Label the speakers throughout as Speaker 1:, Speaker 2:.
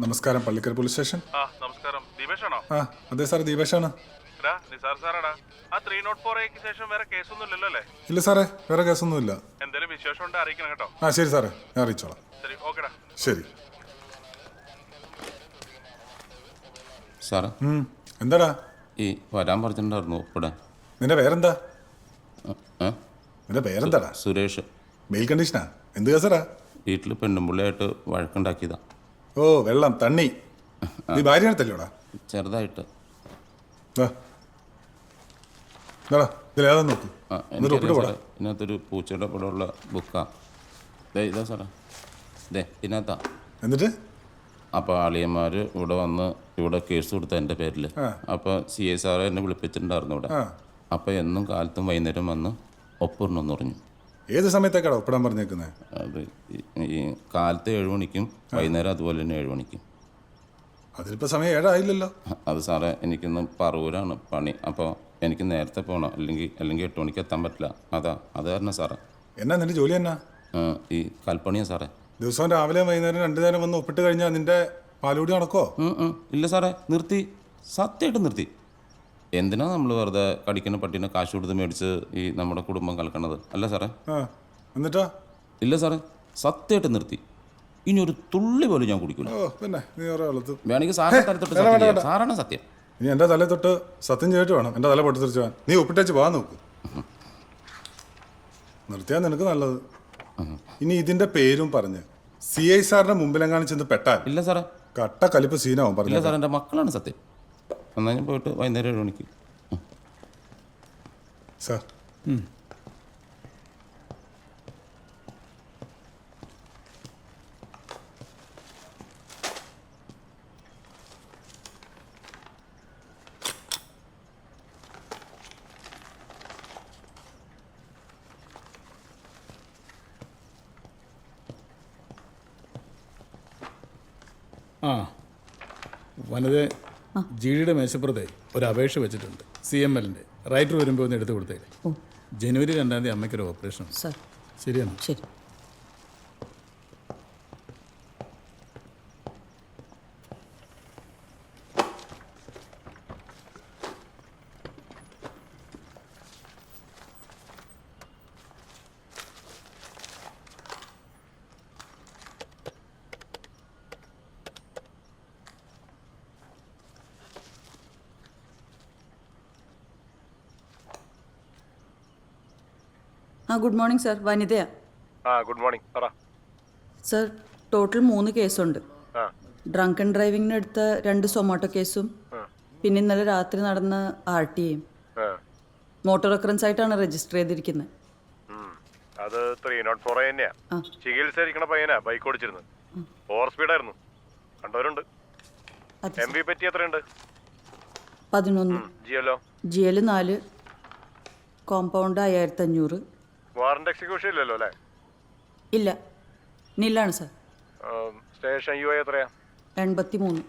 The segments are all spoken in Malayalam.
Speaker 1: നമസ്കാരം, പള്ളിക്കര പോലീസ് സ്റ്റേഷൻ.
Speaker 2: നമസ്കാരം. ദീപേഷാണോ?
Speaker 1: അതെ സാർ, ദീപേഷാണ്.
Speaker 2: നിസാർ സാറാടാ. ആ 304 ശേഷം വേറെ കേസൊന്നും ഇല്ലല്ലോ അല്ലേ?
Speaker 1: ഇല്ല സാറേ, വേറെ കേസൊന്നുമില്ല.
Speaker 2: എന്തെങ്കിലും വിശേഷം ഉണ്ട് അറിയിക്കണം കേട്ടോ.
Speaker 1: ശരി സാറേ, ഞാൻ അറിയിച്ചോളാം.
Speaker 2: ശരി, ഓക്കെടാ.
Speaker 1: ശരി
Speaker 3: സാറേ.
Speaker 1: എന്താടാ?
Speaker 3: ഈ വരാൻ പറഞ്ഞിട്ടുണ്ടായിരുന്നു ഒപ്പിടാൻ.
Speaker 1: നിന്റെ പേരെന്താ? നിന്റെ പേരെന്താടാ?
Speaker 3: സുരേഷ്.
Speaker 1: മെയിൽ കണ്ടീഷനാ? എന്ത് കേസറാ?
Speaker 3: വീട്ടിൽ പെണ്ണുമ്പിള്ളയായിട്ട് വഴക്കുണ്ടാക്കിയതാ.
Speaker 1: ഓ, വെള്ളം തണ്ണി. നീ ഭാര്യ അടുത്തല്ലോടാ?
Speaker 3: ചെറുതായിട്ട്.
Speaker 1: ഇതിലേതാ നോക്ക്.
Speaker 3: ഇതിനകത്തൊരു പൂച്ചയുടെ പടമുള്ള ബുക്കാ. ഇതാ സാറേ, ഇതേ ഇതിനകത്താ.
Speaker 1: എന്നിട്ട്
Speaker 3: അപ്പോൾ അളിയന്മാർ ഇവിടെ വന്ന് ഇവിടെ കേസ് കൊടുത്ത എൻ്റെ പേരിൽ. അപ്പോൾ CI സാറ് എന്നെ വിളിപ്പിച്ചിട്ടുണ്ടായിരുന്നു ഇവിടെ. അപ്പോൾ എന്നും കാലത്തും വൈകുന്നേരം വന്ന് ഒപ്പിടണമെന്ന് പറഞ്ഞു.
Speaker 1: ഏത് സമയത്തേക്കാണ് ഒപ്പിടാൻ പറഞ്ഞേക്കുന്നത്?
Speaker 3: അത് ഈ കാലത്ത് 7 മണിക്കും വൈകുന്നേരം അതുപോലെ തന്നെ 7 മണിക്കും.
Speaker 1: അതിലിപ്പോൾ സമയം 7 ആയില്ലല്ലോ.
Speaker 3: അത് സാറേ, എനിക്കിന്ന് പറവൂരാണ് പണി. അപ്പോൾ എനിക്ക് നേരത്തെ പോകണം, അല്ലെങ്കിൽ 8 മണിക്ക് എത്താൻ പറ്റില്ല. അത് കാരണം സാറേ.
Speaker 1: എന്നാ നിന്റെ ജോലി എന്നാ?
Speaker 3: ഈ കൽപ്പണിയാ സാറേ. ദിവസവും
Speaker 1: രാവിലെ വൈകുന്നേരം 2 നേരം വന്ന് ഒപ്പിട്ട് കഴിഞ്ഞാൽ നിന്റെ പാലുകൂടി നടക്കോ?
Speaker 3: ഇല്ല സാറേ, നിർത്തി. സത്യമായിട്ട് നിർത്തി. എന്തിനാ നമ്മൾ വെറുതെ കടിക്കുന്ന പട്ടീനെ കാശ് കൊടുത്ത് മേടിച്ച് ഈ നമ്മുടെ കുടുംബം കലക്കണത്? അല്ല സാറേ.
Speaker 1: എന്നിട്ടാ?
Speaker 3: ഇല്ല സാറേ, സത്യമായിട്ട് നിർത്തി. ഇനി ഒരു തുള്ളി പോലും ഞാൻ കുടിക്കില്ല. വേണമെങ്കിൽ സാറിന്റെ തലത്തൊട്ട് സാറാണ് സത്യം.
Speaker 1: ഇനി എൻ്റെ തലയിൽ തൊട്ട് സത്യം ചെയ്തിട്ട് വേണം എൻ്റെ തല പൊട്ടിത്തെറിച്ച് പോകാൻ. നീ ഒപ്പിട്ടേച്ച് പോകാൻ നോക്ക്. നിർത്തിയാൽ നിനക്ക് നല്ലത്. ഇനി ഇതിന്റെ പേരും പറഞ്ഞ് CI സാറിന്റെ മുമ്പിലെങ്ങാനും ചെന്ന് പെട്ടാൽ
Speaker 3: ഇല്ല സാറേ,
Speaker 1: കട്ട കലിപ്പ് സീനാവും.
Speaker 3: പറഞ്ഞില്ല സാർ, എൻ്റെ മക്കളാണ് സത്യം. എന്നാൽ ഞാൻ പോയിട്ട് വൈകുന്നേരം 7 മണിക്ക്.
Speaker 1: സാർ
Speaker 4: വനത GDയുടെ മേശപ്പുറത്തെ ഒരു അപേക്ഷ വെച്ചിട്ടുണ്ട്. CMLൻ്റെ റൈറ്റർ വരുമ്പോൾ ഒന്ന് എടുത്തു കൊടുത്തേ. ജനുവരി 2-ാം തീയതി അമ്മയ്ക്കൊരു ഓപ്പറേഷൻ. ശരിയാണ്?
Speaker 5: ശരി. ഗുഡ് മോർണിംഗ് സാർ, വനിതയാ.
Speaker 2: Good morning. പറ
Speaker 5: സാർ, ടോട്ടൽ 3 കേസുണ്ട്. ഡ്രങ്ക് ആൻഡ് ഡ്രൈവിംഗിന് എടുത്ത 2 സൊമാറ്റോ കേസും പിന്നെ ഇന്നലെ രാത്രി നടന്ന RTAയും മോട്ടോർ ഒക്കറൻസ് ആയിട്ടാണ് രജിസ്റ്റർ ചെയ്തിരിക്കുന്നത്.
Speaker 2: അത് 304 തന്നെയാ. ചികിത്സ പയ്യനാ ബൈക്ക് ഓടിച്ചിരുന്നത്. ഓവർ സ്പീഡായിരുന്നു. കണ്ടവരുണ്ട്. MV പറ്റി എത്രയുണ്ട്?
Speaker 5: 11. GL 4. കോമ്പൗണ്ട് 5500.
Speaker 2: വാറന്റ് എക്സിക്യൂഷൻ ഇല്ലല്ലോ അല്ലേ?
Speaker 5: ഇല്ല, നില്ലാണ് സാർ.
Speaker 2: സ്റ്റേഷൻ UI എത്രയാ?
Speaker 5: 83.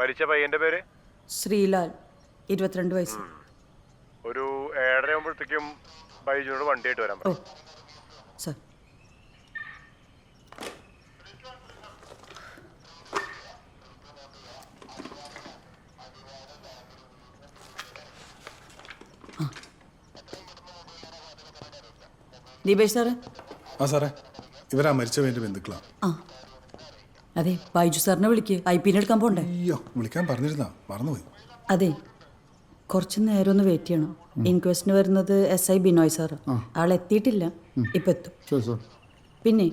Speaker 2: മരിച്ച പയ്യന്റെ പേര്?
Speaker 5: ശ്രീലാൽ, 22 വയസ്സ്.
Speaker 2: ഒരു 7:30 ആകുമ്പോഴത്തേക്കും ബൈജുനോട് വണ്ടിയായിട്ട് വരാൻ പറ്റും.
Speaker 5: സാർ. ദീപേഷ് സാറ്.
Speaker 1: സാറേ, ഇവരാ മരിച്ചവൻ്റെ ബന്ധുക്കളാ.
Speaker 5: അതെ, ബൈജു സാറിനെ വിളിക്ക്. IP എടുക്കാൻ പോണ്ടേ?
Speaker 1: അയ്യോ, വിളിക്കാൻ പറഞ്ഞിരുന്നാ, മറന്നുപോയി.
Speaker 5: അതെ, കുറച്ച് നേരം ഒന്ന് വെയിറ്റ് ചെയ്യണം. ഇൻക്വസ്റ്റിന് വരുന്നത് SI ബിനോയ് സാറ്. ആൾ എത്തിയിട്ടില്ല, ഇപ്പം എത്തും. പിന്നെ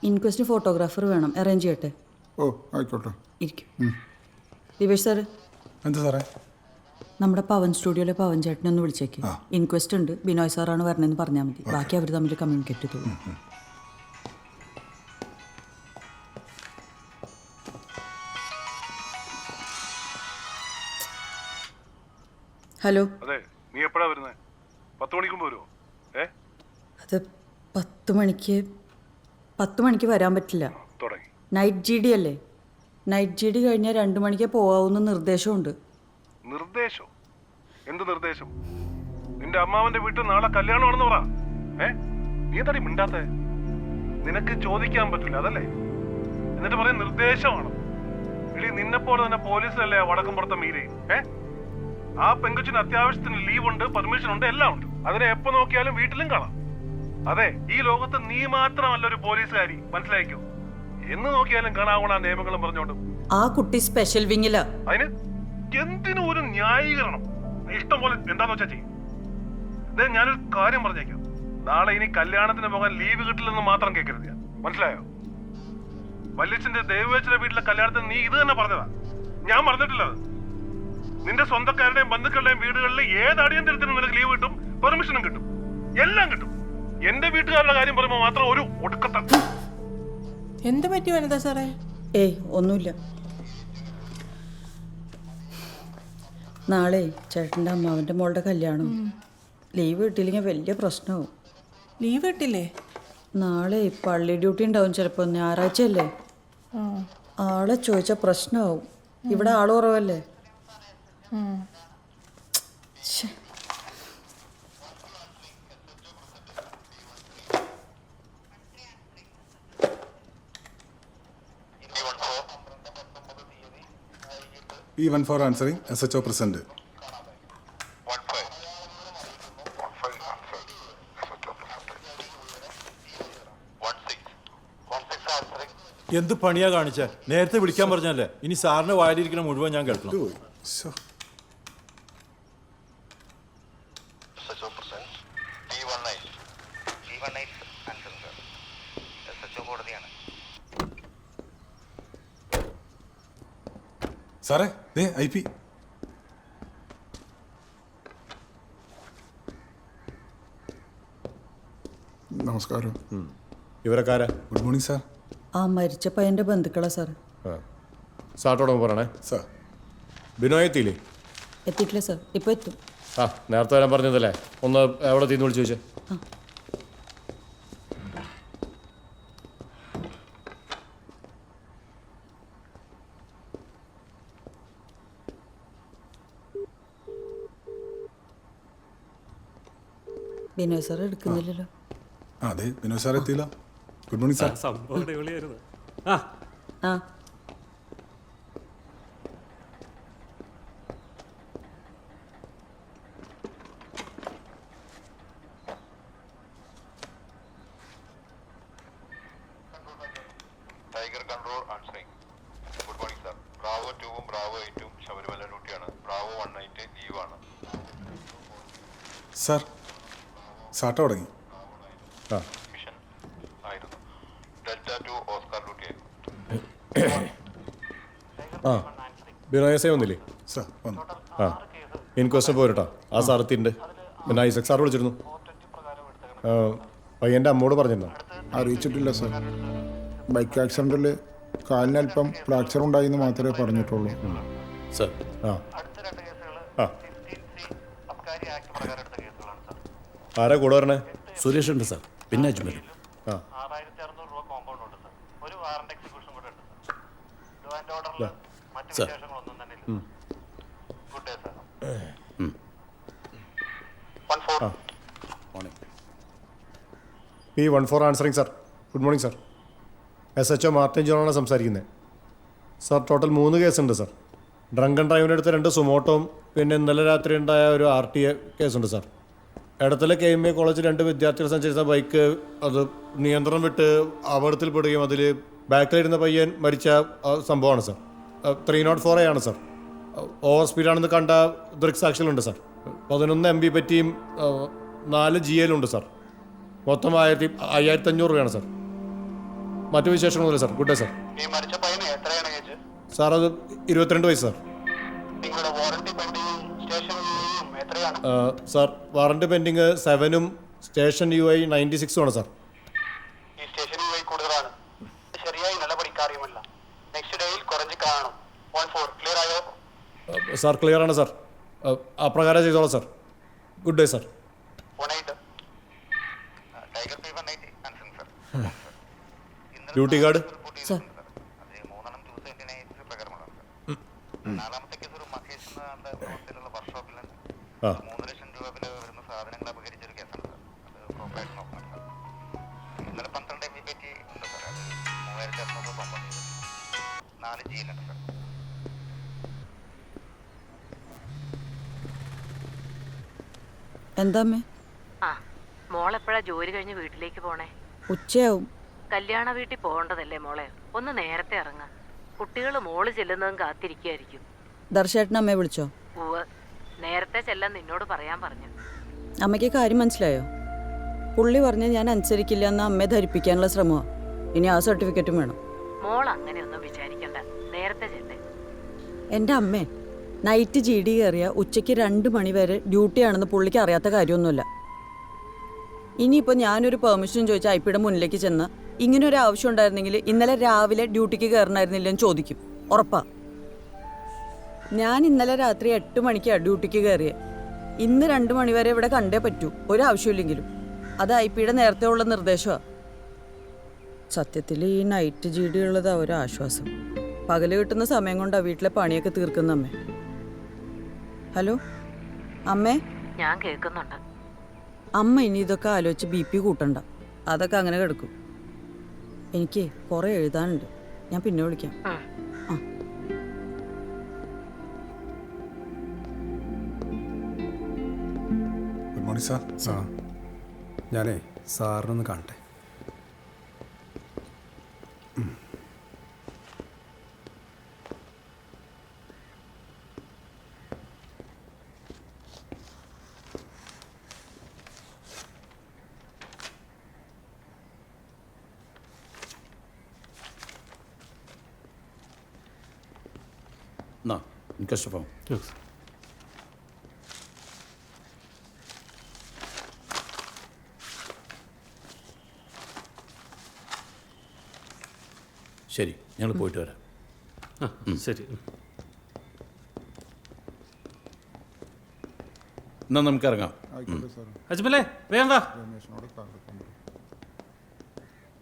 Speaker 5: ഇൻക്വസ്റ്റിന് ഫോട്ടോഗ്രാഫർ വേണം, അറേഞ്ച് ചെയ്യട്ടെ?
Speaker 1: ആയിക്കോട്ടെ.
Speaker 5: ഇരിക്കും. ദീപേഷ് സാറ്.
Speaker 1: എന്താ സാറേ?
Speaker 5: നമ്മുടെ പവൻ സ്റ്റുഡിയോയിലെ പവൻ ചേട്ടനെ ഒന്ന് വിളിച്ചേക്ക്. ഇൻക്വസ്റ്റ് ഉണ്ട്, ബിനോയ് സാറാണ് വരണമെന്ന് പറഞ്ഞാൽ മതി. ബാക്കി അവർ തമ്മിൽ കമ്മ്യൂണിക്കേറ്റ് ചെയ്തോളൂ. ഹലോ.
Speaker 2: നീ എപ്പോഴാ വരുന്നത്? 10 മണിക്ക് വരുമോ?
Speaker 5: അത് 10 മണിക്ക് വരാൻ പറ്റില്ല. നൈറ്റ് GD അല്ലേ? നൈറ്റ് GD കഴിഞ്ഞാൽ 2 മണിക്ക് പോകാവുന്ന നിർദ്ദേശമുണ്ട്.
Speaker 2: നിർദ്ദേശം? എന്ത് നിർദ്ദേശം? നിന്റെ അമ്മാവന്റെ വീട്ടിൽ നാളെ കല്യാണമാണെന്ന് പറ. നീ എന്താടി മിണ്ടാത്തെ? നിനക്ക് ചോദിക്കാൻ പറ്റില്ല അതല്ലേ? എന്നിട്ട് പറയും നിർദ്ദേശമാണ്. ഇനി നിന്നെപ്പോലെ തന്നെ പോലീസിലല്ലേ വടക്കുംപുറത്തെ മീരയും. ആ പെങ്കൊച്ചിന് അത്യാവശ്യത്തിന് ലീവ് ഉണ്ട്, പെർമിഷൻ ഉണ്ട്, എല്ലാം ഉണ്ട്. അതിനെ എപ്പോ നോക്കിയാലും വീട്ടിലും കാണാം. അതെ, ഈ ലോകത്ത് നീ മാത്രമല്ല ഒരു പോലീസുകാരി, മനസ്സിലായിക്കോ. എന്ന് നോക്കിയാലും കാണാവണ നിയമങ്ങളും പറഞ്ഞോണ്ട്.
Speaker 5: ആ കുട്ടി സ്പെഷ്യൽ വിങ്ങില.
Speaker 2: അതിന് എന്തിനും ഒരു ന്യായീകരണം. ഇഷ്ടം പോലെ എന്താന്ന് വെച്ചാ ചെയ്യും. ഞാനൊരു കാര്യം പറഞ്ഞേക്കാം, നാളെ ഇനി കല്യാണത്തിന് പോകാൻ ലീവ് കിട്ടില്ലെന്ന് മാത്രം കേൾക്കരുത്, മനസ്സിലായോ? വല്യച്ഛന്റെ ദേവവേച്ചിന്റെ വീട്ടിലെ കല്യാണത്തിന് നീ ഇത് തന്നെ പറഞ്ഞതാ, ഞാൻ പറഞ്ഞിട്ടില്ല. അത് നിന്റെ സ്വന്തക്കാരുടെയും ബന്ധുക്കളുടെയും വീടുകളിൽ ഏത് അടിയന്തരത്തിനും നിനക്ക് ലീവ് കിട്ടും, പെർമിഷനും കിട്ടും, എല്ലാം കിട്ടും. എന്റെ വീട്ടുകാരുടെ കാര്യം പറയുമ്പോൾ മാത്രം ഒരു ഒടുക്കത്ത.
Speaker 6: എന്ത് പറ്റി വനിതാ സാറേ?
Speaker 5: ഏയ് ഒന്നുമില്ല. നാളെ ചേട്ടൻ്റെ അമ്മാവൻ്റെ മോളുടെ കല്യാണം. ലീവ് കിട്ടിയില്ലെങ്കിൽ വലിയ പ്രശ്നമാവും.
Speaker 6: ലീവ് കിട്ടില്ലേ?
Speaker 5: നാളെ പള്ളി ഡ്യൂട്ടി ഉണ്ടാവും, ചിലപ്പോൾ ഞായറാഴ്ച അല്ലേ. ആളെ ചോദിച്ചാൽ പ്രശ്നമാവും. ഇവിടെ ആള് കുറവല്ലേ. ശ്ശെ.
Speaker 1: E14 answering, SHO present.
Speaker 7: എന്ത് പണിയാ കാണിച്ച? നേരത്തെ വിളിക്കാൻ പറഞ്ഞല്ലേ? ഇനി സാറിന് വായിലിരിക്കണ മുഴുവൻ ഞാൻ കേൾക്കണം.
Speaker 1: ശ്ശോ. സാറേ, ദേ IP.
Speaker 8: നമസ്കാരം.
Speaker 7: ഇവരക്കാരാ?
Speaker 1: Good morning sir.
Speaker 5: ആ മരിച്ച പയ്യൻ്റെ ബന്ധുക്കളാ സാർ.
Speaker 7: സാറിനോട് പറയണേ.
Speaker 1: സാർ
Speaker 7: ബിനോയ് എത്തിയില്ലേ?
Speaker 5: എത്തിയിട്ടില്ല സാർ, ഇപ്പോൾ എത്തും.
Speaker 7: ആ, നേരത്തെ വരാൻ പറഞ്ഞതല്ലേ? ഒന്ന് എവിടെ തീന്ന് വിളിച്ചു ചോദിച്ചേ.
Speaker 5: ബിനോയ് സാർ എടുക്കുന്നില്ലല്ലോ.
Speaker 1: അതെ, വിനോദ് സാർ എത്തിയില്ല. Good morning sir.
Speaker 5: ആ
Speaker 9: tiger control answering. Good morning sir. Bravo 2-ഉം ബ്രാവോ 8-ഉം ശബരിമല ഡ്യൂട്ടിയാണ്. ബ്രാവോ 1 നൈറ്റ് ലീവാണ്.
Speaker 1: സാർ സാട്ട തുടങ്ങി.
Speaker 9: മിഷൻ ആയിരുന്നു. Delta 2 Oscar duty.
Speaker 7: ആ, ബിനോയ് എസ് വന്നില്ലേ?
Speaker 1: സാർ വന്നു.
Speaker 7: ആ, ഇൻക്വസ്റ്റ് പോരട്ടോ. ആ സാർ എത്തിയിട്ടുണ്ട്. പിന്നെ ഐസക് സാർ വിളിച്ചിരുന്നു. പയ്യൻ്റെ അമ്മോട് പറഞ്ഞിരുന്നോ?
Speaker 8: അറിയിച്ചിട്ടില്ല സാർ. ബൈക്ക് ആക്സിഡൻറ്റിൽ കാലിനല്പം ഫ്രാക്ചർ ഉണ്ടായിന്ന് മാത്രമേ പറഞ്ഞിട്ടുള്ളൂ.
Speaker 7: സാർ ആ ആ ആരാ കൂടെ വരണേ?
Speaker 4: സുരേഷ് ഉണ്ട് സാർ, പിന്നെ അജ്മൽ.
Speaker 7: ആ,
Speaker 4: sir
Speaker 7: P14 answering sir. Good morning sir. SHO Martin ജോണാണ് സംസാരിക്കുന്നത്. സാർ, ടോട്ടൽ 3 കേസുണ്ട് സാർ. ഡ്രങ്ക് ആൻഡ് ഡ്രൈവിനെടുത്ത 2 സുമോട്ടോവും പിന്നെ ഇന്നലെ രാത്രി ഉണ്ടായ ഒരു RTA കേസുണ്ട് സാർ. ഇടത്തിലെ KMA കോളേജ് 2 വിദ്യാർത്ഥികൾ സഞ്ചരിച്ച ബൈക്ക് അത് നിയന്ത്രണം വിട്ട് അപകടത്തിൽപ്പെടുകയും അതിൽ ബാക്കിലിരുന്ന പയ്യൻ മരിച്ച സംഭവമാണ് സാർ. 304A ആണ് സാർ. ഓവർ സ്പീഡാണെന്ന് കണ്ട ദൃക്സാക്ഷികളുണ്ട് സാർ. 11 MB പറ്റിയും 4 GL സാർ. മൊത്തം 5500 രൂപയാണ് സാർ. മറ്റു വിശേഷങ്ങളൊന്നുമില്ല സാർ. Good day sir.
Speaker 9: ഈ മരിച്ച പയ്യന് എത്രയാണ് ഏജ്?
Speaker 7: സാർ, അത് 22 വയസ്സ് സാർ.
Speaker 9: നിങ്ങളുടെ വാറന്റി പെൻഡിങ്ങും സ്റ്റേഷൻ എത്രയാണ്?
Speaker 7: സാർ, വാറണ്ടി പെൻഡിങ് 7-ഉം സ്റ്റേഷൻ UI 96 ആണ് സാർ.
Speaker 9: ഈ സ്റ്റേഷൻ കൂടുതലാണ്. ശരിയായി നടപടിക്കാറിയുമല്ല. നെക്സ്റ്റ് ഡേയിൽ കുറഞ്ഞ് കാണും. 14 ക്ലിയർ ആയോ?
Speaker 7: സാർ, ക്ലിയർ ആണ് സാർ. അപ്രകാരം ചെയ്തോളാം sir. Good day sir.
Speaker 9: Tiger P190 answering sir.
Speaker 7: Duty card.
Speaker 5: Sir
Speaker 9: 3 പ്രകാരമുള്ളതാണ് സാർ. 4ാമത്തെ കേസ് ഒരു മഹേഷ് എന്ന പ്രവർത്തിയിലുള്ള വർക്ക്ഷോപ്പിൽ നിന്ന്
Speaker 7: ആ
Speaker 9: 3 ലക്ഷം രൂപ വില വരുന്ന സാധനങ്ങൾ അപകരിച്ചൊരു കേസാണ് സാർ. അത് പ്രോപ്പറായിട്ട് നോക്കണം സാർ. ഇന്നലെ 12 MB പറ്റി ഉണ്ട് സാർ. അത് 3600 കോമ്പൗണ്ട് ചെയ്തു. ചെയ്യുന്നുണ്ട് സർ.
Speaker 5: എന്താ അമ്മേ?
Speaker 10: ആ മോളെപ്പോഴാ ജോലി കഴിഞ്ഞ് വീട്ടിലേക്ക് പോണേ?
Speaker 5: ഉച്ചയാവും.
Speaker 10: കല്യാണ വീട്ടിൽ പോകേണ്ടതല്ലേ മോളെ? ഒന്ന് നേരത്തെ ഇറങ്ങ. കുട്ടികൾ മോള് ചെല്ലുന്നതും കാത്തിരിക്കായിരിക്കും.
Speaker 5: ദർശേട്ടൻ അമ്മയെ വിളിച്ചോ?
Speaker 10: ഉവ്വ്, നേരത്തെ ചെല്ലാൻ നിന്നോട് പറയാൻ പറഞ്ഞു.
Speaker 5: അമ്മയ്ക്ക് കാര്യം മനസ്സിലായോ? പുള്ളി പറഞ്ഞ് ഞാൻ അനുസരിക്കില്ല എന്ന് അമ്മയെ ധരിപ്പിക്കാനുള്ള ശ്രമമാണ്. ഇനി ആ സർട്ടിഫിക്കറ്റും വേണം.
Speaker 10: മോൾ അങ്ങനെയൊന്നും വിചാരിക്കണ്ട, നേരത്തെ ചെല്ലേ.
Speaker 5: എൻ്റെ അമ്മേ, നൈറ്റ് GD കയറിയ ഉച്ചയ്ക്ക് 2 മണി വരെ ഡ്യൂട്ടിയാണെന്ന് പുള്ളിക്ക് അറിയാത്ത കാര്യമൊന്നുമില്ല. ഇനിയിപ്പോൾ ഞാനൊരു പെർമിഷൻ ചോദിച്ചാൽ ഐപിയുടെ മുന്നിലേക്ക് ചെന്ന് ഇങ്ങനൊരു ആവശ്യം ഉണ്ടായിരുന്നെങ്കിൽ ഇന്നലെ രാവിലെ ഡ്യൂട്ടിക്ക് കയറണമായിരുന്നില്ലെന്ന് ചോദിക്കും. ഉറപ്പാ. ഞാൻ ഇന്നലെ രാത്രി 8 മണിക്കാണ് ഡ്യൂട്ടിക്ക് കയറിയത്. ഇന്ന് 2 മണി വരെ ഇവിടെ കണ്ടേ പറ്റൂ, ഒരാവശ്യമില്ലെങ്കിലും. അത് ഐപിയുടെ നേരത്തെ ഉള്ള നിർദ്ദേശമാണ്. സത്യത്തിൽ ഈ നൈറ്റ് GD ഉള്ളത് ഒരാശ്വാസം. പകല് കിട്ടുന്ന സമയം കൊണ്ടാണ് വീട്ടിലെ പണിയൊക്കെ തീർക്കുന്ന അമ്മേ. ഹലോ അമ്മേ?
Speaker 10: ഞാൻ കേൾക്കുന്നുണ്ട്.
Speaker 5: അമ്മ ഇനി ഇതൊക്കെ ആലോചിച്ച് BP കൂട്ടണ്ട. അതൊക്കെ അങ്ങനെ കിടക്കും. എനിക്ക് കുറേ എഴുതാനുണ്ട്. ഞാൻ പിന്നെ വിളിക്കാം. ആ.
Speaker 1: Good morning sir.
Speaker 11: ഞാനേ സാറിനൊന്ന് കാണട്ടെ.
Speaker 4: എന്നാ എനിക്ക് ഇഷ്ടം. ശരി, ഞങ്ങൾ പോയിട്ട് വരാം.
Speaker 11: ശരി.
Speaker 4: എന്നാൽ നമുക്ക് ഇറങ്ങാം.
Speaker 8: ആയിക്കോട്ടെ സാർ.
Speaker 11: അജ്മലേ വേഗം വാ.
Speaker 8: രമേശിനോട് കാർഡ്